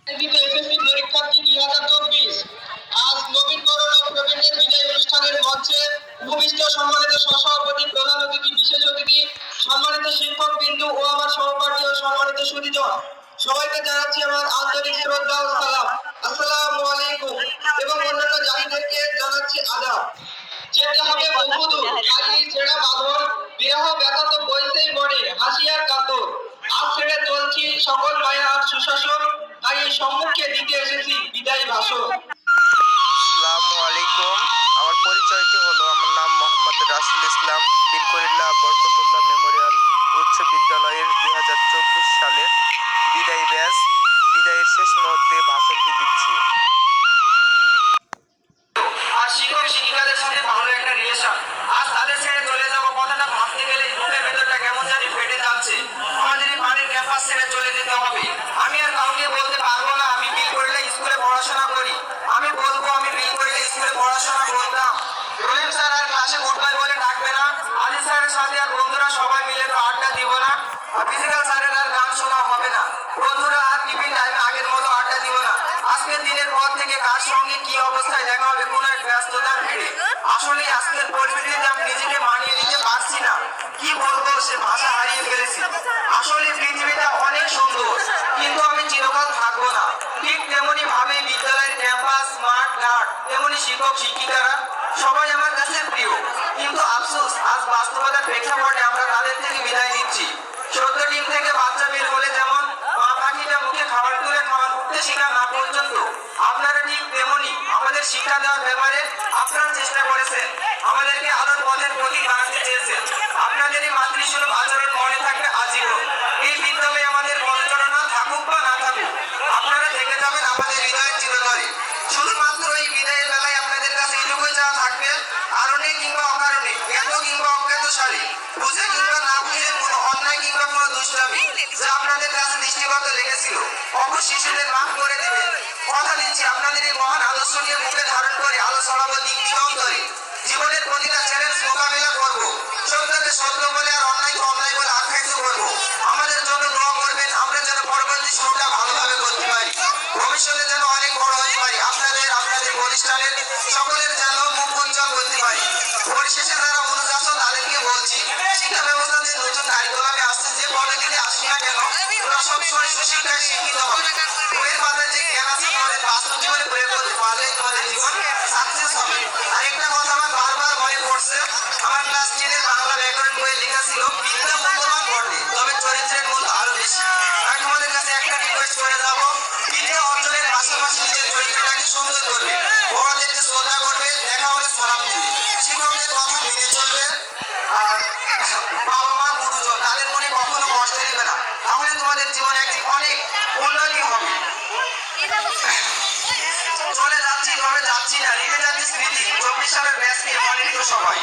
SSC পরীক্ষার্থী 2024 আজ নবীনবরণ ও প্রবীণদের বিদায় অনুষ্ঠানের মঞ্চে উপবিষ্ট সম্মানিত সহসভাপতি, প্রধান অতিথি, বিশেষ অতিথি, সম্মানিত শিক্ষক বিন্দু ও আমার সহপাঠী ও সম্মানিত সুধীজন, সবাইকে জানাচ্ছি আমার আন্তরিক শ্রদ্ধা ও সালাম। আসসালামু আলাইকুম। এবং অন্যান্য জাতিদেরকে জানাচ্ছি আদাব। যেতে হবে বহুদূর, খালি ছেঁড়া বাঁধন, বিরহ ব্যথা তো বইতেই মনে, হাসি আর কাতর। আজ ছেড়ে চলছি সকল মায়া আর সুশাসন, তাই এই সম্মুখে দিতে এসেছি বিদায় ভাষণ। আসসালামু আলাইকুম। আমার পরিচয়টি হলো, আমার নাম মোহাম্মদ রাসুল ইসলাম, বীরকুল্লাহ বরকতুল্লাহ মেমোরিয়াল উচ্চ বিদ্যালয়ের 2024 সালের বিদায়ী ব্যাচ বিদায়ের শেষ মুহূর্তে ভাষণটি দিচ্ছি। আর শিক্ষক শিক্ষিকাদের সাথে ভালো একটা রিলেশন, আজ তাদের ছেড়ে চলে যাবো কথাটা ভাবতে গেলে বুকের ভেতরটা কেমন জানি ফেটে যাচ্ছে। আমাদের এই পানির ক্যাম্পাস ছেড়ে চলে যেতে হবে। আমি আর কাউকে বলতে পারবো না আমি বিল করলে স্কুলে পড়াশোনা করি, আমি বলবো আমি বিল করলে স্কুলে পড়াশোনা করতাম। রহিম স্যার আর ক্লাসে গুড বাই বলে ডাকবে না, আলী স্যারের সাথে আর বন্ধুরা সবাই মিলে তো আড্ডা দিব না, আর ফিজিক্যাল স্যারের আর গান শোনা হবে না, বন্ধুরা আর টিফিন টাইমে আগের মতো আড্ডা দিব না। আজকের দিনের পর থেকে কার সঙ্গে কি অবস্থায় দেখা হবে কোন এক ব্যস্ততার ভিড়ে। আসলে আজকের পরিস্থিতিতে আমি নিজেকে মানিয়ে নিতে পারছি না, কি বলবো সে ভাষা হারিয়ে ফেলেছি। আসলে পৃথিবীটা অনেক সুন্দর, কিন্তু আমি চিরকাল থাকবো না। ঠিক তেমনি ভাবে বিদ্যালয়ের ক্যাম্পাস, মাঠ ঘাট, তেমনি শিক্ষক শিক্ষিকারা সবাই আমার কাছে প্রিয়, কিন্তু আফসোস আজ বাস্তবতার প্রেক্ষাপটে আমরা তাদের থেকে বিদায় নিচ্ছি। সদ্য ডিম থেকে বাচ্চা বের হলে যেমন মা পাখিটা মুখে খাবার তুলে খাবার উঠতে শেখা না পর্যন্ত, আপনারা ঠিক তেমনি আমাদের শিক্ষা দেওয়ার ব্যাপারে আপনারা চেষ্টা করেছেন, আমাদেরকে আলোর পথের প্রতীক বানাতে চেয়েছেন। আপনাদের এই মাতৃসুলভ আচরণ মনে থাকবে আজীবন। এই বিদ্যালয়ে আমাদের পদচারণা থাকুক বা না থাকুক, আপনারা থেকে যাবেন আমাদের হৃদয়ের চিরতরে। শুধুমাত্র এই বিদায়ের বেলায় আপনাদের কাছে এটুকুই চাওয়া থাকবে, কারণে কিংবা অকারণে, জ্ঞাত কিংবা অজ্ঞাত সারে, বুঝে কিংবা না বুঝে কোনো অন্যায় কিংবা কোনো দুষ্টামি যা আপনাদের কাছে দৃষ্টিগত লেগেছিল, অবশ্য শিশুদের মাফ করে দিবেন। কথা দিচ্ছি আপনাদের এই মহান আদর্শকে মুখে ধারণ করে আলো ছড়াবো দিক দিগন্তরে। জীবনের প্রতিটা চ্যালেঞ্জ মোকাবিলা করব, সত্যকে সত্য বলে আর অন্যায়কে অন্যায় বলে আখ্যায়িত করব। আমাদের জন্য দোয়া করবেন, আমরা যেন পরবর্তী শুরুটা ভালোভাবে করতে পারি, ভবিষ্যতে যেন অনেক বড় হতে পারি, আপনাদের প্রতিষ্ঠানের সকলের যেন মুখ উজ্জ্বল করতে পারি। পরিশেষে যারা অনুযাত তাদেরকে বলছি, শিক্ষা ব্যবস্থাতে নতুন কারিকুলামে আসছে যে পদ্ধতিতে আসি না কেন, ওরা সবসময় সুশিক্ষায় শিক্ষিত হবে। বইয়ের পাতায় যে জ্ঞান আছে তোমাদের বাস্তব জীবনে প্রয়োগ করতে পারলে তোমাদের জীবন সাকসেস হবে। আরেকটা কথা আমার বারবার মনে পড়ছে, আমার ক্লাস 10 এর বাংলা ব্যাকরণ বইয়ে লেখা ছিল, বিদ্যা মূল্যবান বটে, তবে চরিত্রের মূল্য আরো বেশি। আমি তোমাদের কাছে একটা রিকোয়েস্ট করে যাব, বিদ্যা অর্জনের পাশাপাশি নিজের চরিত্রটাকে সুন্দর করবে, বড়দেরকে শ্রদ্ধা করবে, দেখা হলে সালাম দিবে, শিক্ষকদের কথা মেনে চলবে, আর বাবা মা গুরুজন তাদের মনে কখনো কষ্ট দিবে না। তাহলে তোমাদের জীবনে একদিন অনেক উন্নতি হবে। চলে যাচ্ছি তবে যাচ্ছি না, রেখে যাচ্ছি স্মৃতি 24 সালের ব্যাচকে মনে রেখো সবাই।